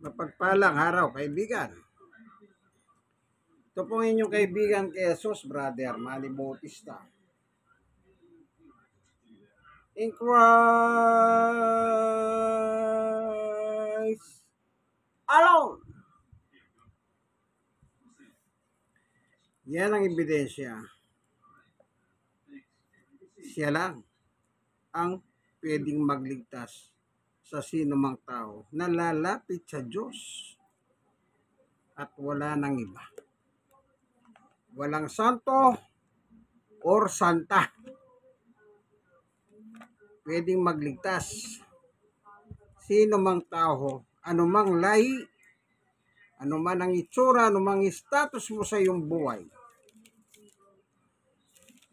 Mapagpalang araw, kaibigan. Ito pong inyong kaibigan kay Jesus, Brother Manny Bautista. In Christ alone. Yan ang ebidensya. Siya lang ang pwedeng magligtas sa sino mang tao na lalapit sa Diyos at wala nang iba. Walang santo or santa pwedeng magligtas. Sino mang tao, anumang lahi, anuman ang itsura, anumang status mo sa iyong buhay.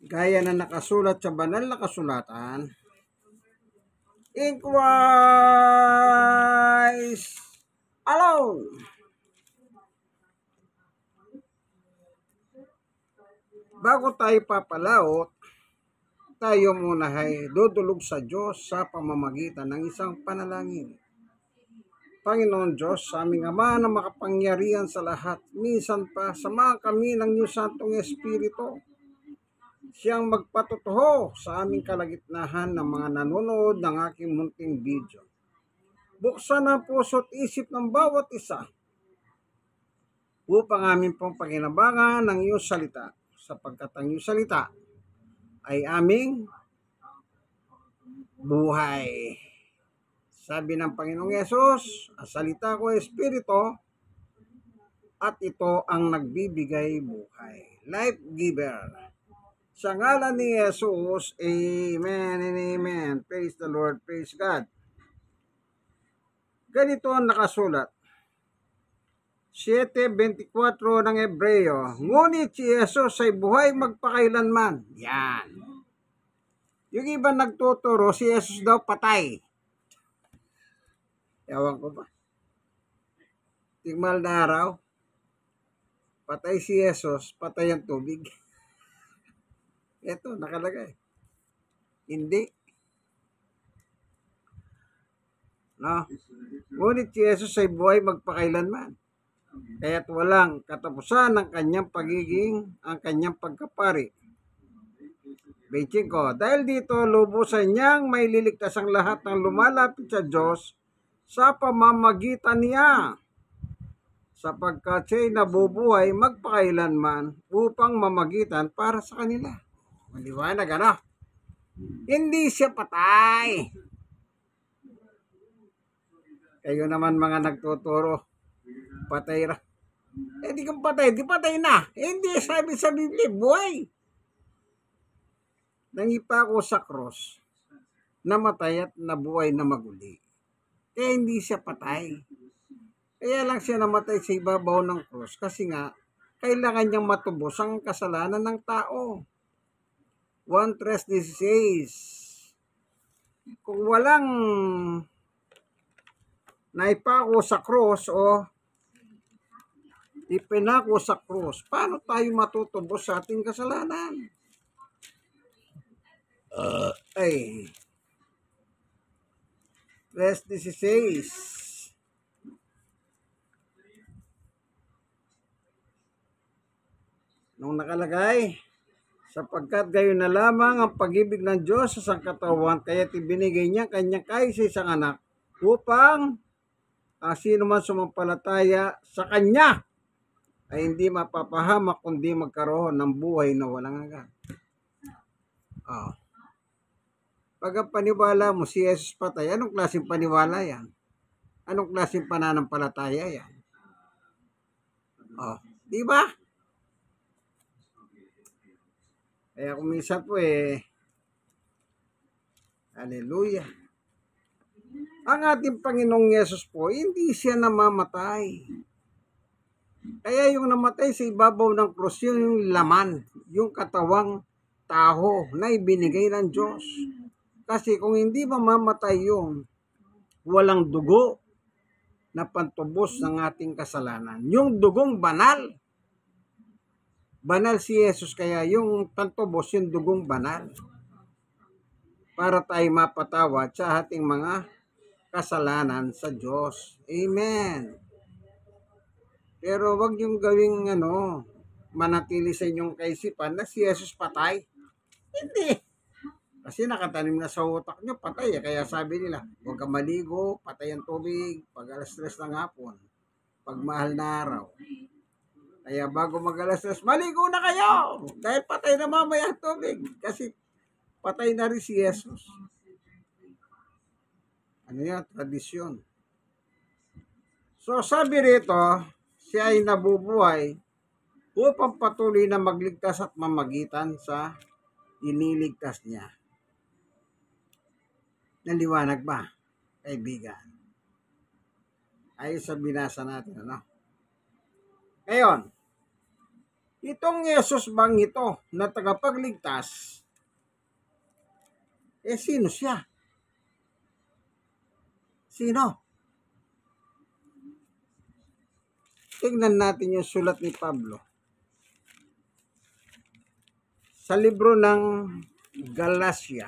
Gaya na nakasulat sa banal na kasulatan, in Christ alone. Bago tayo papalaot, tayo muna ay dudulog sa Diyos sa pamamagitan ng isang panalangin. Panginoon Diyos, sa aming Ama na makapangyarihan sa lahat, minsan pa samahan kami ng iyong Santong Espiritu. Siyang magpatutuho sa aming kalagitnahan ng mga nanonood ng aking munting video. Buksan ang puso at isip ng bawat isa upang amin pong paginabangan ng iyong salita, sapagkat ang iyong salita ay aming buhay. Sabi ng Panginoong Yesus, ang salita ko ay Espiritu at ito ang nagbibigay buhay. Life giver. Sa ngalan ni Jesus, amen and amen. Praise the Lord, praise God. Ganito ang nakasulat. 7:24 ng Hebreo. Ngunit si Jesus ay buhay magpakailanman. Yan. Yung iba nagtuturo, si Jesus daw patay. Ewan ko ba? Tigmal na araw, patay si Jesus, patay ang tubig. Ito, nakalagay. Hindi. No? Ngunit si Jesus ay buhay magpakailanman. Kaya't walang katapusan ng kanyang ang kanyang pagkapari. 25. Dahil dito, lubusan niyang may liligtas ang lahat ng lumalapit sa Diyos sa pamamagitan niya, sapagkat siya'y nabubuhay magpakailanman upang mamagitan para sa kanila. Maliwanag, ano? Hindi siya patay. Kayo naman mga nagtuturo, patay ra. Di kang patay, di patay na. Hindi, sabi sa Biblia, buhay. Nangipako sa cross, namatay at nabuhay na maguli. Kaya hindi siya patay. Kaya lang siya namatay sa ibabaw ng cross kasi nga, kailangan niyang matubos ang kasalanan ng tao. 1:16. Kung walang naipako sa cross o ipinako sa cross, paano tayo matutubos sa ating kasalanan? Ay, 3:16. Nung nakalagay, sapagkat gayon na lamang ang pag-ibig ng Diyos sa sangkatawan, kaya't ibinigay niya kanyang kaisa-isang anak upang sino man sumampalataya sa kanya ay hindi mapapahamak kundi magkaroon ng buhay na walang hanggan. Pag paniwala mo si Jesus patay, anong klaseng paniwala yan? Anong klaseng pananampalataya yan? Di ba? Kaya kung minsan po hallelujah. Ang ating Panginoong Yesus po, hindi siya namamatay. Kaya yung namatay sa ibabaw ng krus, yung laman, yung katawang tao na ibinigay ng Diyos. Kasi kung hindi mamamatay yun, walang dugo na pantubos ng ating kasalanan. Yung dugong banal. Banal si Jesus, kaya yung pantubos, yung dugong banal. Para tayo mapatawad sa ating mga kasalanan sa Diyos. Amen. Pero wag yung gawing manatili sa inyong kaisipan na si Jesus patay. Hindi. Kasi nakatanim na sa utak nyo, patay. Kaya sabi nila, huwag ka maligo, patay ang tubig, pag alas 3 ng hapon, pag mahal na araw. Kaya bago mag alas 3, maligo na kayo! Dahil patay na mamaya ang tubig. Kasi patay na rin si Jesus. Ano yan? Tradisyon. So sabi rito, siya ay nabubuhay upang patuloy na magligtas at mamagitan sa iniligtas niya. Naliwanag ba, kaibigan? Ay sa binasa natin, Ngayon, itong Yesus bang ito na tagapagligtas, sino siya? Sino? Tingnan natin yung sulat ni Pablo. Sa libro ng Galatia.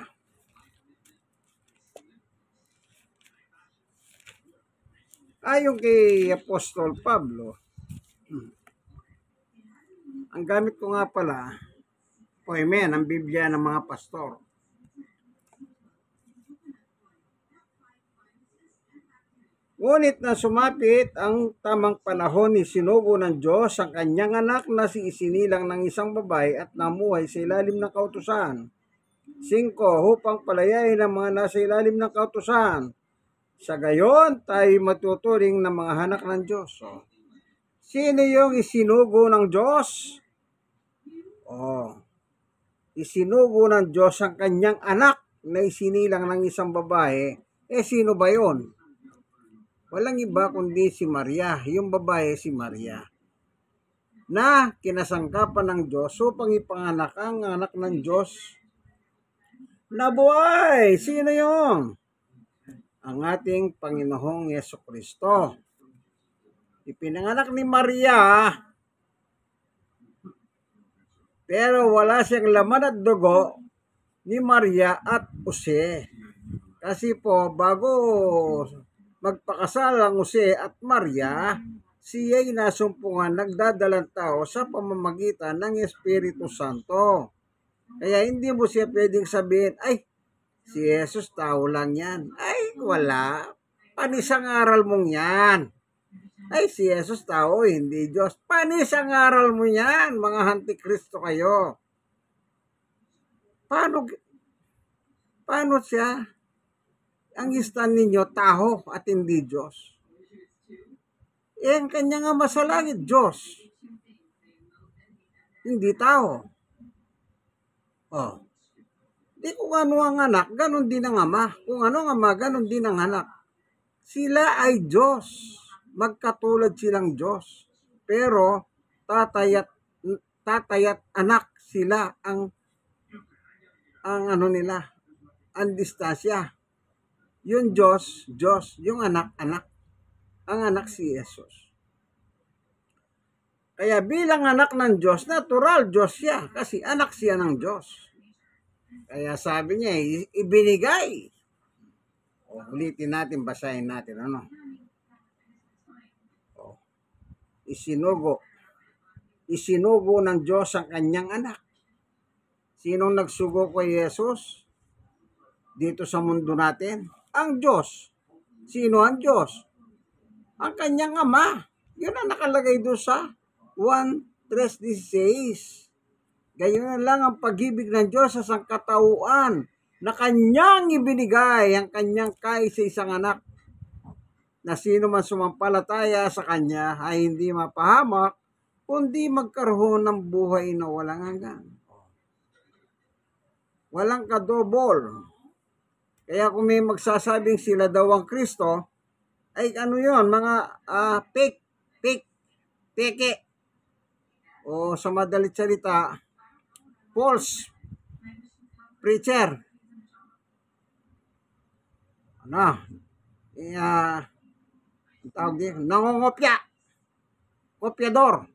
Ayon kay Apostol Pablo, ang gamit ko nga pala, Poemen, ang Biblia ng mga pastor. Ngunit na sumapit ang tamang panahon, ni sinugo ng Diyos ang kanyang anak na si isinilang ng isang babae at namuhay sa ilalim ng kautusan. 5. Upang palayain ang mga nasa ilalim ng kautusan. Sa gayon, tayo matuturing ng mga anak ng Diyos. Sino yung isinugo ng Diyos? Isinugo ng Diyos ang kanyang anak na isinilang ng isang babae. Sino ba yun? Walang iba kundi si Maria, yung babae si Maria, na kinasangkapan ng Diyos upang ipanganak ang anak ng Diyos na buhay. Sino yun? Ang ating Panginoong Jesucristo. Ipinanganak ni Maria, pero wala siyang laman at dugo ni Maria at Jose. Kasi po, bago magpakasal ang Jose at Maria, siya'y nasumpungan nagdadalang tao sa pamamagitan ng Espiritu Santo. Kaya hindi mo siya pwedeng sabihin, ay, si Jesus tao lang yan. Ay, wala. Panisang aral mong yan. Ay, si Jesus tao, hindi Diyos. Panisang aral mo yan, mga Antikristo kayo. Paano siya? Ang istan ninyo, tao at hindi Diyos. Ang kanya nga sa langit, Diyos. Hindi tao. Di kung ano ang anak, ganun din ang ama. Kung ano ang ama, ganun din ang anak. Sila ay Diyos. Magkatulad silang Diyos. Pero tatay at anak sila ang nila, ang distansya. Yung Diyos, yung anak. Ang anak si Jesus. Kaya bilang anak ng Diyos, natural Diyos siya kasi anak siya ng Diyos. Kaya sabi niya, ibinigay. Ulitin natin, basahin natin. Isinugo ng Diyos ang kanyang anak. Sinong nagsugo kay Jesus dito sa mundo natin? Ang Diyos. Sino ang Diyos? Ang kanyang ama. Yun ang nakalagay doon sa 1:3:16. Gayon lang ang pag-ibig ng Diyos sa sangkatauhan na kanyang ibinigay ang kanyang kaisa-isang anak, na sino man sumampalataya sa kanya ay hindi mapahamak, kundi magkaroon ng buhay na walang hanggan. Walang kadobol. Kaya kung may magsasabing sila daw ang Kristo, ay yon, mga peke. O sa madalit salita, false preacher. Tawag din, nangongopya. Kopyador.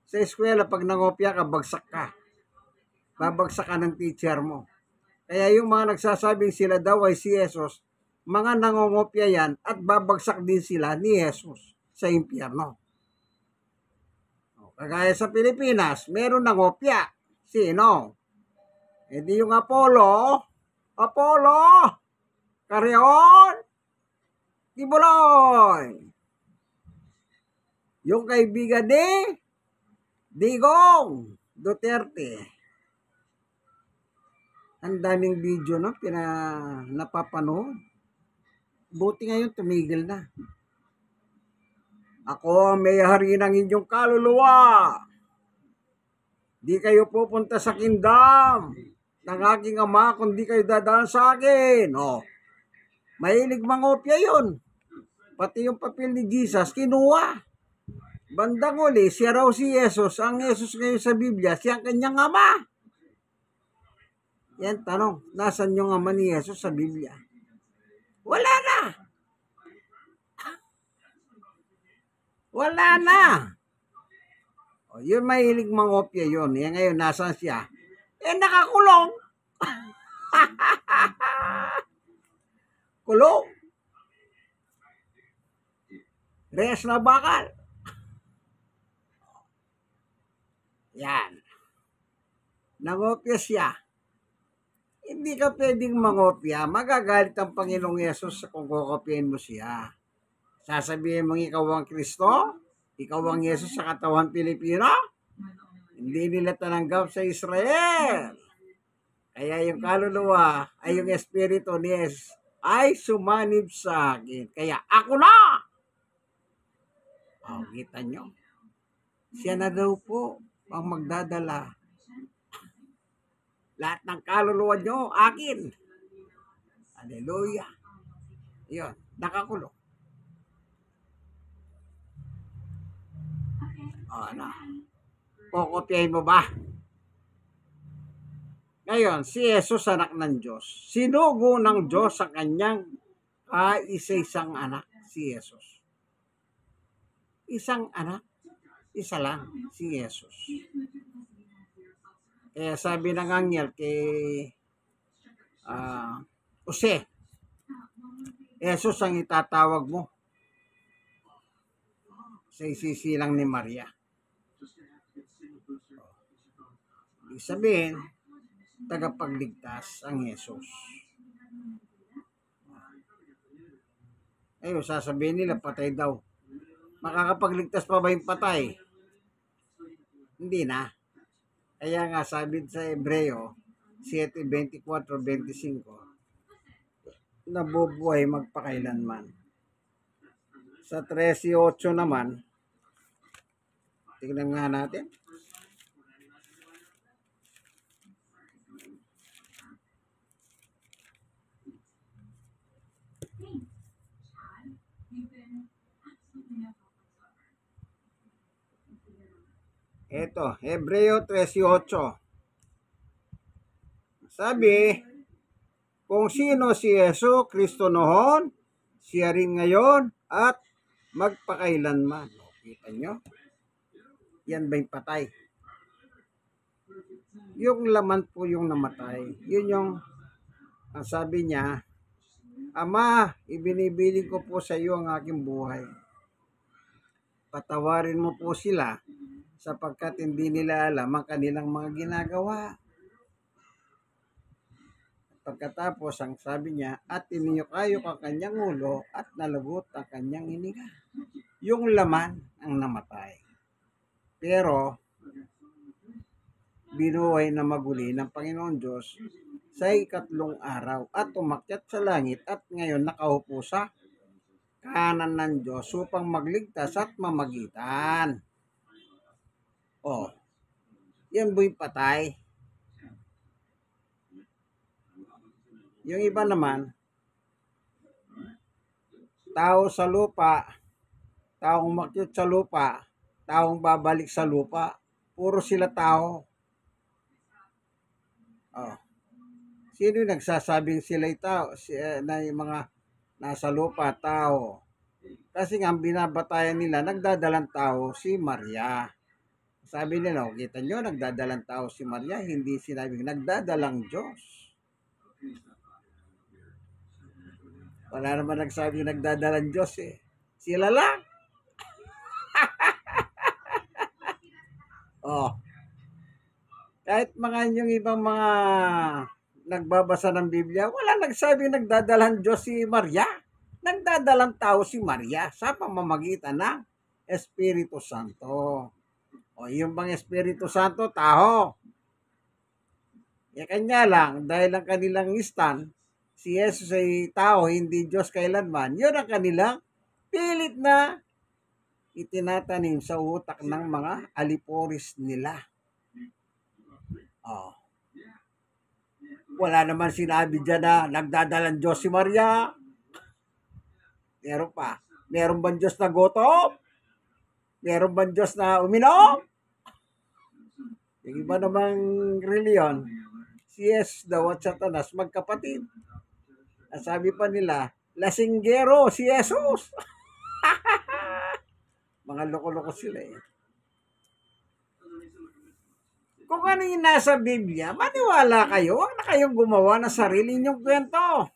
Sa eskwela, pag nangopya ka, bagsak ka. Babagsak ka ng teacher mo. Kaya yung mga nagsasabing sila daw ay si Jesus, mga nangongopya yan at babagsak din sila ni Jesus sa impyerno. Kagaya sa Pilipinas, meron nangopya. Sino? E di yung Apollo, Carreon, Tibuloy. Yung kaibigan ni Digong Duterte. Ang daming video no, napapanood. Buti ngayon tumigil na. Ako ang may hari ng inyong kaluluwa. Di kayo pupunta sa kingdom ng aking ama kung di kayo dadaan sa akin. Oh, mahilig mangopya yun. Pati yung papel ni Jesus, kinuha. Bandang uli, siya raw si Jesus. Ang Jesus ngayon sa Biblia, siya ang kanyang ama. Yan tanong, nasan yung ama ni Jesus sa Biblia? Wala na. Wala na. O, yun mahilig mangopya yun. Yan ngayon, nasan siya? Nakakulong. Kulong. Reyes na bakal. Yan. Nangopya siya. Hindi ka pwedeng mangopya. Magagalit ang Panginoong Yesus kung kukopyain mo siya. Sasabihin mong ikaw ang Kristo? Ikaw ang Yesus sa katawan Pilipino? Hindi nila tananggap sa Israel. Kaya yung kaluluwa ay yung espiritu ni Jesus ay sumanib sa akin. Kaya ako na! O, kita nyo. Siya na daw po ang magdadala. Lahat ng kaluluwa nyo, akin. Hallelujah. Yun, nakakulong. O, ano? Kukopyahin mo ba? Ngayon, si Jesus anak ng Diyos. Sinugo ng Diyos sa kanyang isa-isang anak, si Jesus. Isang anak, isa lang, si Jesus. Kaya sabi ng anghel kay Jose, Jesus ang itatawag mo sa isisilang ni Maria. Ibig sabihin, tagapagligtas ang Jesus. Ayun, sasabihin nila patay daw. Makakapagligtas pa ba yung patay? Hindi na. Kaya nga sabi sa Hebreo 7:24-25, nabubuhay magpakailanman. Sa 13:8 naman, tignan nga natin. Ito, Hebreo 13:8. Sabi, kung sino si Yesu Kristo noon, siya rin ngayon at magpakailanman. Kita nyo? Yan ba yung patay? Yung laman po yung namatay. Yun yung, ang sabi niya, Ama, ibinibiling ko po sa iyo ang aking buhay. Patawarin mo po sila sapagkat hindi nila alam ang kanilang mga ginagawa. Pagkatapos, ang sabi niya, at iniyukayok ang kanyang ulo at nalagot ang kanyang hininga. Yung laman ang namatay. Pero, binuhay na maguli ng Panginoon Diyos sa ikatlong araw at umakyat sa langit at ngayon nakaupo sa kanan ng Diyos upang magligtas at mamagitan. Oh, yan buhay patay. Yung iba naman, tao sa lupa, taong umakyat sa lupa, taong babalik sa lupa, puro sila tao. Oh. Sino yung nagsasabing sila'y tao? Na yung mga nasa lupa, tao. Kasi nga, ang binabatayan nila, nagdadalang tao si Maria. Sabi nila, kita nyo, nagdadalang tao si Maria, hindi sinabing nagdadalang Diyos. Wala naman nagsabi yung nagdadalang Diyos eh. Sila lang. Oh, kahit mga yung ibang mga nagbabasa ng Biblia, wala nagsabi nagdadalang Diyos si Maria. Nagdadalang tao si Maria sa pamamagitan ng Espiritu Santo. O yung bang Espiritu Santo, tao. E kanya lang, dahil ang kanilang stand, si Jesus ay tao, hindi Diyos kailanman, yun ang kanilang pilit na itinatanim sa utak ng mga aliporis nila. Oh. Wala naman sinabi dyan na nagdadalang Diyos si Maria. Meron pa. Meron bang Diyos na gutom? Meron bang Diyos na uminom? Yung iba namang reliyon, si Jesus daw at Satanas magkapatid. At sabi pa nila, lasinggero si Jesus. Mga loko-loko sila eh. Kung ano yung nasa Biblia, maniwala kayo. Huwag na kayong gumawa ng sarili ninyong kwento.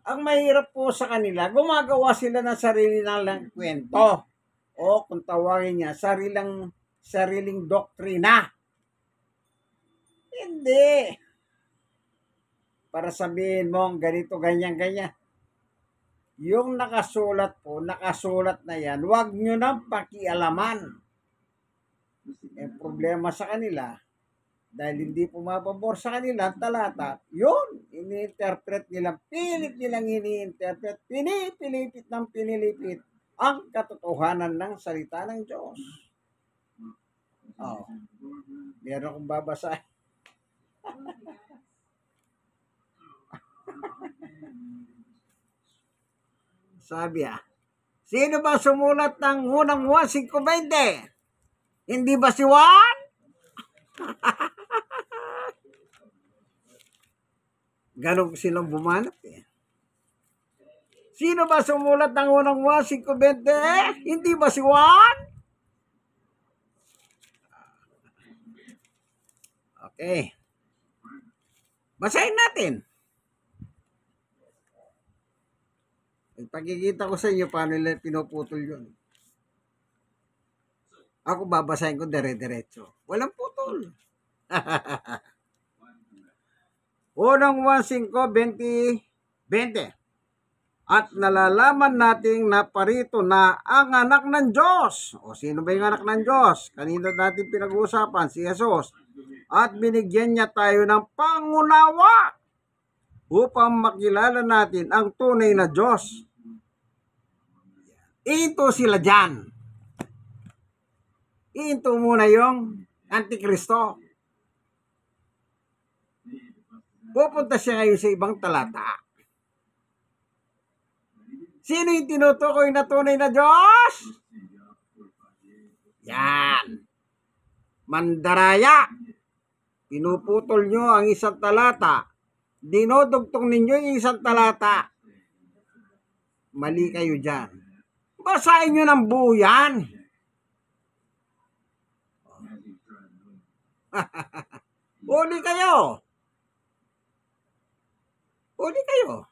Ang mahirap po sa kanila, gumagawa sila ng sarili nilang kwento. O kung tawagin niya, sariling doktrina. Hindi. Para sabihin mo, ganito, ganyan, ganyan. Yung nakasulat po, nakasulat na yan, huwag nyo nang pakialaman. Yung problema sa kanila, dahil hindi pumapabor sa kanila ang talata, yun, ini-interpret nilang, pilit nilang ini-interpret, pinipilipit ng pinilipit ang katotohanan ng salita ng Diyos. Oh, meron kong babasahin. Sabi sino ba sumulat ng unang 1:5:20? Hindi ba si Juan? Ganon silang bumanat eh. Sino ba sumulat ng unang 1:5:20? Hindi ba si Juan? Okay. Basahin natin. Pagkikita ko sa inyo paano nila pinuputol yun. Ako babasahin ko dire-diretso. Walang putol. Unang 1:5:20. At nalalaman nating naparito na ang anak ng Diyos. O sino ba yung anak ng Diyos? Kanina natin pinag-uusapan, si Jesus. At binigyan niya tayo ng pangunawa upang makilala natin ang tunay na Diyos. Iinto sila dyan. Iinto muna yung Antikristo. Pupunta siya ngayon sa ibang talata. Sino yung tinutukoy na tunay na Diyos? Yan. Mandaraya. Pinuputol nyo ang isang talata. Dinodugtong ninyo yung isang talata. Mali kayo dyan. Basahin nyo ng buo yan. Uli kayo. Uli kayo.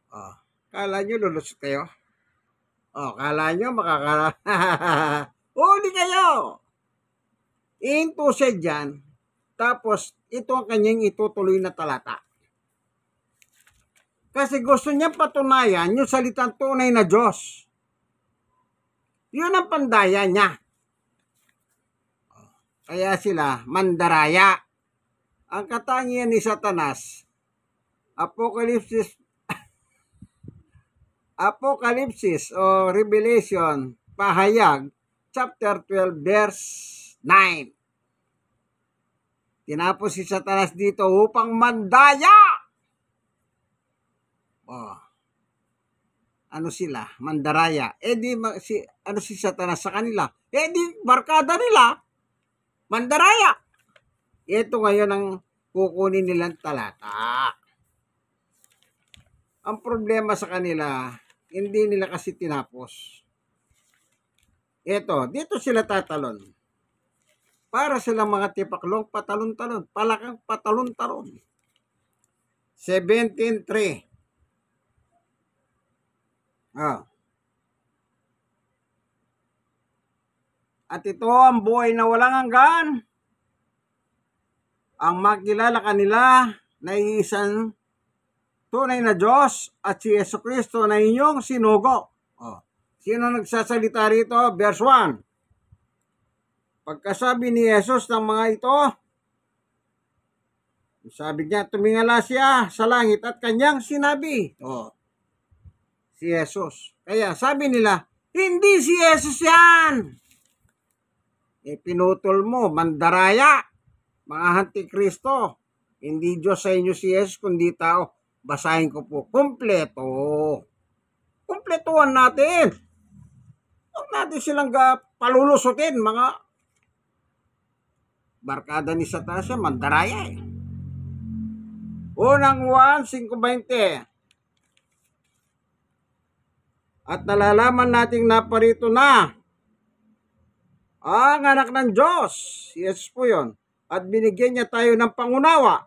Oh, kala nyo lulusot kayo? Oh, kala nyo uli kayo. Into siya dyan. Tapos, ito ang kanyang itutuloy na talata. Kasi gusto niya patunayan yung salitang tunay na Diyos. Yun ang pandaya niya. Kaya sila, mandaraya. Ang katangian ni Satanas, Apocalypse o Revelation, pahayag, chapter 12, verse 9. Tinapos si Satanas dito upang mandaya. Oh. Ano sila? Mandaraya. Ano si Satanas sa kanila? Di barkada nila. Mandaraya. Ito ngayon ang kukunin nilang talata. Ang problema sa kanila, hindi nila kasi tinapos. Ito, dito sila tatalon. Para silang mga tipaklong patalon-talon, palakang patalon-talon. 17:3. At ito ang buhay na walang hanggan, ang makilala kanila na iisang tunay na Diyos at si Jesucristo na inyong sinugo. Sino nagsasalita rito? Verse 1. Pagkasabi ni Jesus ng mga ito, sabi niya, tumingala siya sa langit at kanyang sinabi, si Jesus. Kaya sabi nila, hindi si Jesus yan. Pinutol mo, mandaraya, mga Antikristo. Hindi Diyos sa inyo si Jesus, kundi tao. Basahin ko po, kumpleto. Kumpletuhan natin. Huwag natin silang palulusutin, mga barkada ni Satanas, mandaraya eh. Unang Juan 5:20. At nalalaman nating naparito na ang anak ng Diyos, yes po yun, at binigyan niya tayo ng pangunawa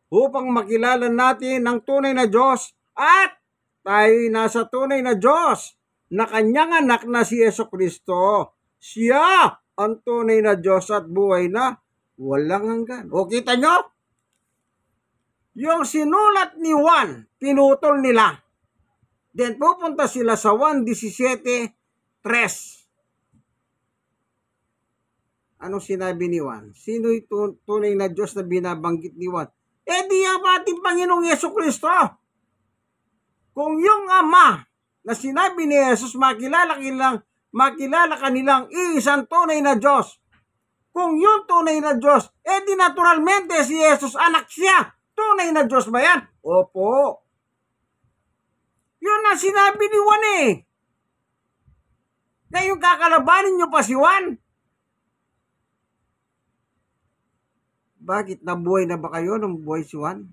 upang makilala natin ang tunay na Diyos at tayo'y nasa tunay na Diyos na kanyang anak na si Jesucristo. Siya ang tunay na Diyos at buhay na walang hanggan. O kita nyo? Yung sinulat ni Juan, pinutol nila. Then pupunta sila sa 1:17:3. Anong sinabi ni Juan? Sino yung tunay na Diyos na binabanggit ni Juan? Di ang ating Panginoong Jesucristo. Kung yung Ama na sinabi ni Jesus, makilala kanilang iisang tunay na Diyos. Kung yung tunay na Diyos, di naturalmente si Jesus, anak siya. Tunay na Diyos ba yan? Opo. Yun ang sinabi ni Juan eh. Ngayon kakalabanin nyo pa si Juan? Bakit nabuhay na ba kayo nung buhay si Juan?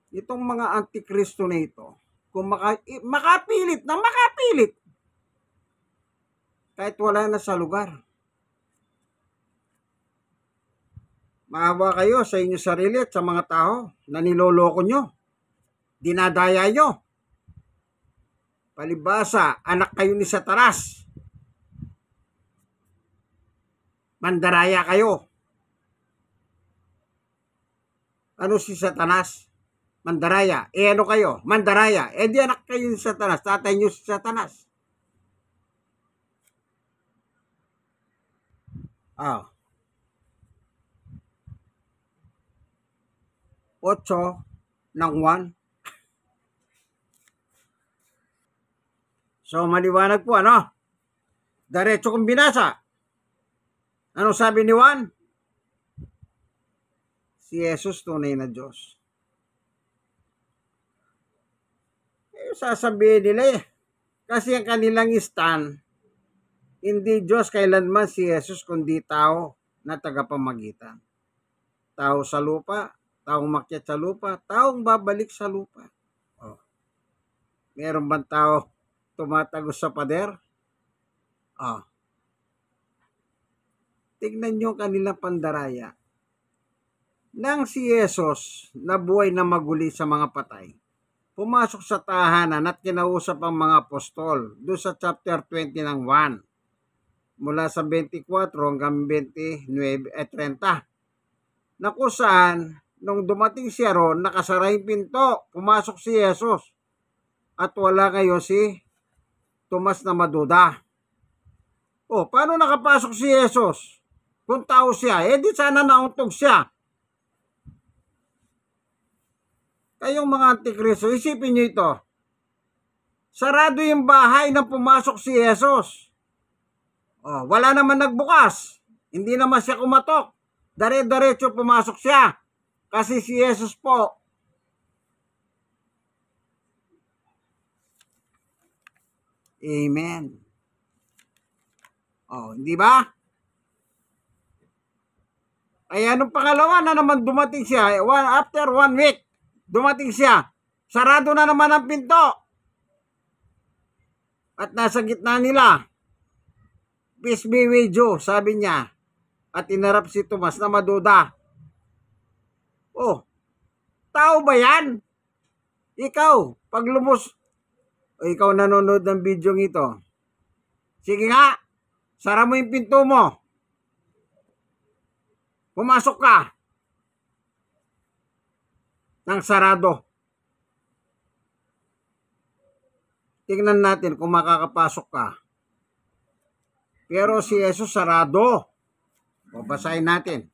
Itong mga Antikristo na ito, kung makapilit, kahit wala na sa lugar. Maawa kayo sa inyo sarili at sa mga tao na niloloko nyo, dinadaya nyo. Palibasa, anak kayo ni Satanas. Mandaraya kayo. Ano si Satanas? Mandaraya. Ano kayo? Mandaraya. Di anak kayo ni Satanas. Tatay nyo si Satanas. 8:1. So, maliwanag po, ano? Diretso kong binasa. Ano sabi ni Juan? Si Jesus, tunay na Diyos. Sasabihin nila kasi ang kanilang stand, hindi Diyos kailanman si Jesus, kundi tao na tagapamagitan. Tao sa lupa, taong makyat sa lupa, taong babalik sa lupa. Meron bang tao tumatagos sa pader? Tignan nyo kanilang pandaraya. Nang si Jesus na buhay na maguli sa mga patay, pumasok sa tahanan at kinausap ang mga apostol doon sa chapter 20 ng 1 mula sa 24 hanggang 29-30 na kung saan nung dumating siya ron, nakasara yung pinto, pumasok si Jesus at wala ngayon si Tomas na maduda. Paano nakapasok si Jesus? Kung tao siya, di sana nauntog siya. Kayong mga Antikristo, isipin nyo ito. Sarado yung bahay nang pumasok si Jesus. Wala naman nagbukas. Hindi naman siya kumatok. Dire-diretso pumasok siya. Kasi si Jesus po. Amen. Hindi ba? Kaya nung pangalawa na naman dumating siya, after 1 week, dumating siya, sarado na naman ang pinto. At nasa gitna nila, peace be with you, sabi niya. At inarap si Tomas na maduda. Tao ba yan? Ikaw, pag o ikaw nanonood ng video ito, sige nga, sara mo yung pinto mo. Pumasok ka ng sarado. Tingnan natin kung makakapasok ka. Pero si Jesus sarado. O basahin natin.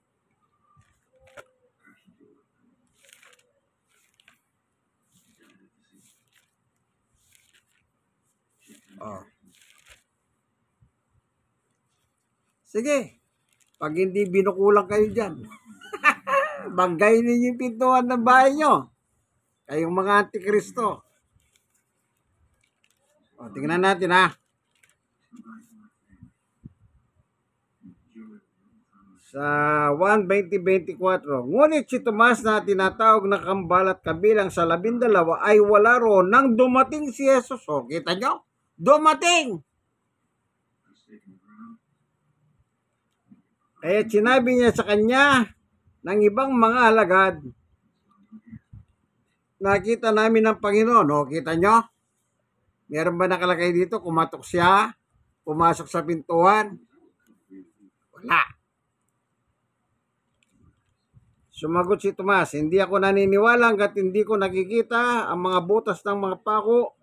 Oh. Sige. Pag hindi binukulang kayo dyan, banggay ninyo yung pintuan ng bahay nyo. Kayong mga antikristo. O, tingnan natin ha. Sa 1:20-24, ngunit si Tomas na tinatawag na kambal at kabilang sa 12 ay wala roon nang dumating si Jesus. O, kita nyo? Dumating! Kaya sinabi niya sa kanya ng ibang mga alagad, nakita namin ng Panginoon. O, kita nyo? Meron ba nakalagay dito? Kumatok siya? Pumasok sa pintuan? Wala. Sumagot si Tomas, hindi ako naniniwala hanggat hindi ko nakikita ang mga butas ng mga pako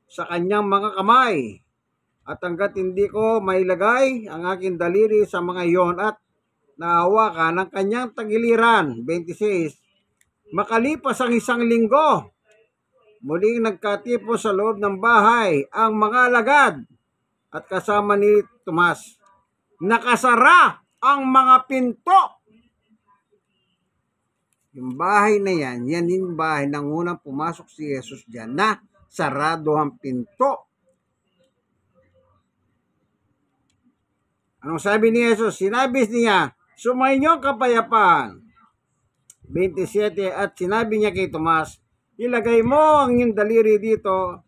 sa kanyang mga kamay. At hanggat hindi ko mailagay ang aking daliri sa mga iyon at nahawakan ng kanyang tagiliran. 26. Makalipas ang 1 linggo, muling nagkatipo sa loob ng bahay ang mga alagad at kasama ni Tomas. Nakasara ang mga pinto. Yung bahay na yan yung bahay ng unang pumasok si Jesus dyan na sarado ang pinto. Anong sabi ni Jesus? Sinabi niya, sumainyo kapayapaan. 27. At sinabi niya kay Tomas, ilagay mo ang iyong daliri dito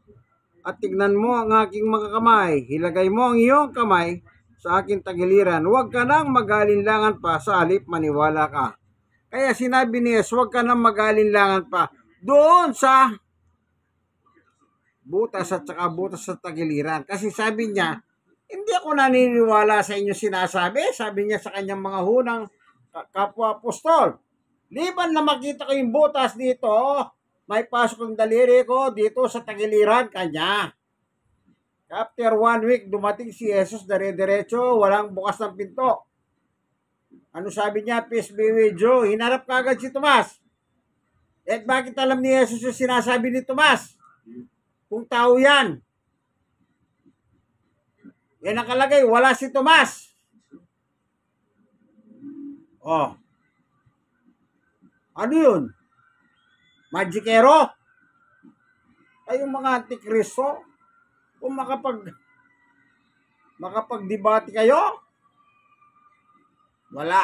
at tignan mo ang aking mga kamay. Ilagay mo ang iyong kamay sa aking tagiliran. Huwag ka nang magalinlangan pa, sa halip maniwala ka. Kaya sinabi ni Jesus, huwag ka nang magalinlangan pa doon sa butas at saka butas sa tagiliran. Kasi sabi niya, hindi ako naniniwala sa inyo sinasabi. Sabi niya sa kanyang mga hunang kapwa-apostol. Liban na makita ko yung butas dito, may pasok ang daliri ko dito sa tagiliran kanya. After 1 week, dumating si Jesus dire-diretso, walang bukas ng pinto. Ano sabi niya? Peace be with you. Hinarap kagad si Tomas. At bakit alam ni Jesus yung sinasabi ni Tomas? Kung tao yan. Yan nakalagay, wala si Tomas. Oh. Ano yun? Magikero? Kayong mga antikristo? Kung makapag-debate kayo? Wala.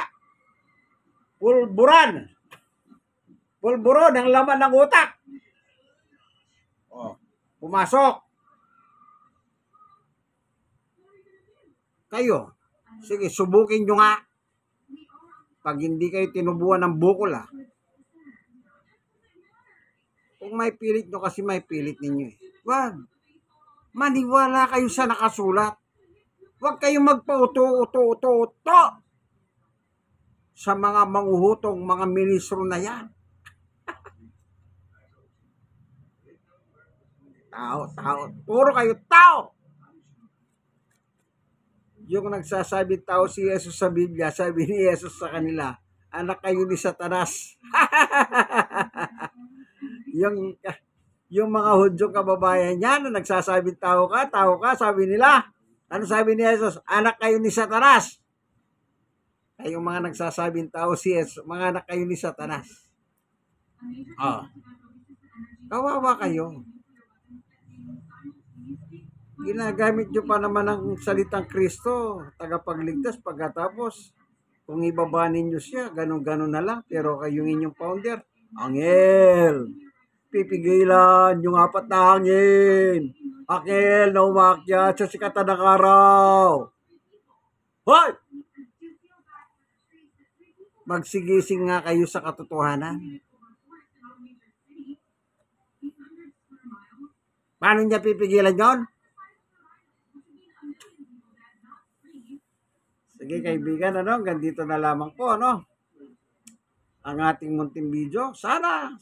Pulburan. Pulburon ang laman ng utak. Oh, pumasok. Kayo, sige, subukin nyo nga. Pag hindi kayo tinubuan ng bukol, kung may pilit nyo kasi may pilit ninyo eh. Wag. Maniwala kayo sa nakasulat. Huwag kayong magpauto-uto-uto-uto sa mga manguhutong mga ministro na yan. Tao. Puro kayo tao. Yung nagsasabi tao si Jesus sa Biblia, sabi ni Jesus sa kanila, anak kayo ni Satanas. yung mga Hudyong kababayan niya na nagsasabi tao ka, sabi nila. Ano sabi ni Jesus? Anak kayo ni Satanas. Kayong mga nagsasabing tao si Jesus, mga anak kayo ni Satanas. Kawawa kayo. Ginagamit nyo pa naman ang salitang Kristo, tagapagligtas, pagkatapos, kung ibabanin nyo siya, ganun-ganun na lang, pero kayong inyong founder, Angel, pipigilan yung 4 na hangin, Angel na umakyat sa sikatan ng araw. Hoy! Magsigising nga kayo sa katotohanan. Paano niya pipigilan yon? Sige kaibigan, hanggang dito na lamang po, ang ating munting video. Sana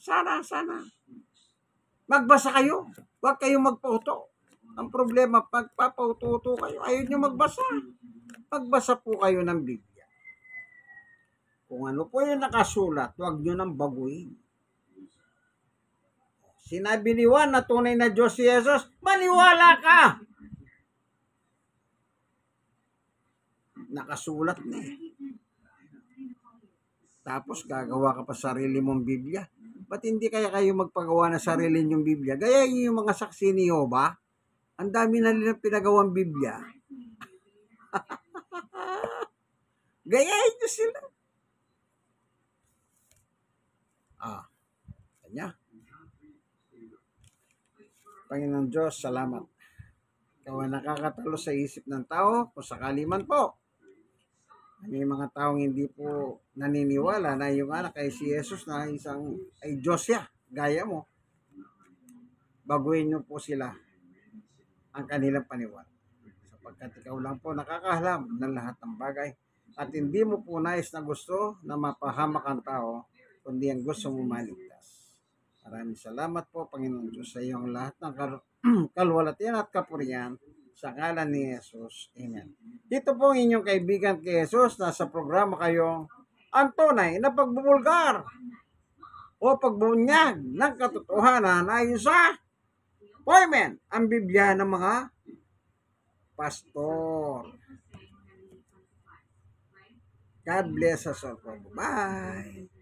magbasa kayo. Huwag kayong magpauto. Ang problema, pagpapauto kayo, ayaw nyo magbasa. Magbasa po kayo ng Biblia. Kung ano po yung nakasulat, huwag nyo nang baguhin. Sinabi ni Juan na tunay na Diyos si Jesus, maniwala ka! Nakasulat na eh. Tapos gagawa ka pa sarili mong Biblia. Ba't hindi kaya kayo magpagawa ng sarili nyong Biblia? Gaya yung mga saksi ni Jehovah, ang dami na nilang pinagawang Biblia. Gayahin nyo sila. Kanya. Panginoon Diyos, salamat. Ikaw ang nakakatalo sa isip ng tao, kung sakali man po. May mga taong hindi po naniniwala na yung anak ay si Jesus na ay Diyos siya, gaya mo. Baguhin niyo po sila ang kanilang paniwala. Sapagkat ikaw lang po nakakahalam ng lahat ng bagay. At hindi mo po nais na gusto na mapahamak ang tao, kundi ang gusto mo maligtas. Maraming salamat po, Panginoon Diyos, sa iyong lahat ng kalwalatian at kapurihan sa ngalan ni Jesus. Amen. Dito po ang inyong kaibigan kay Jesus, nasa programa kayong ang tunay na pagbubulgar o pagbunyag ng katotohanan ayon sa Poimen, ang Biblia ng mga pastor. God bless us all. Bye!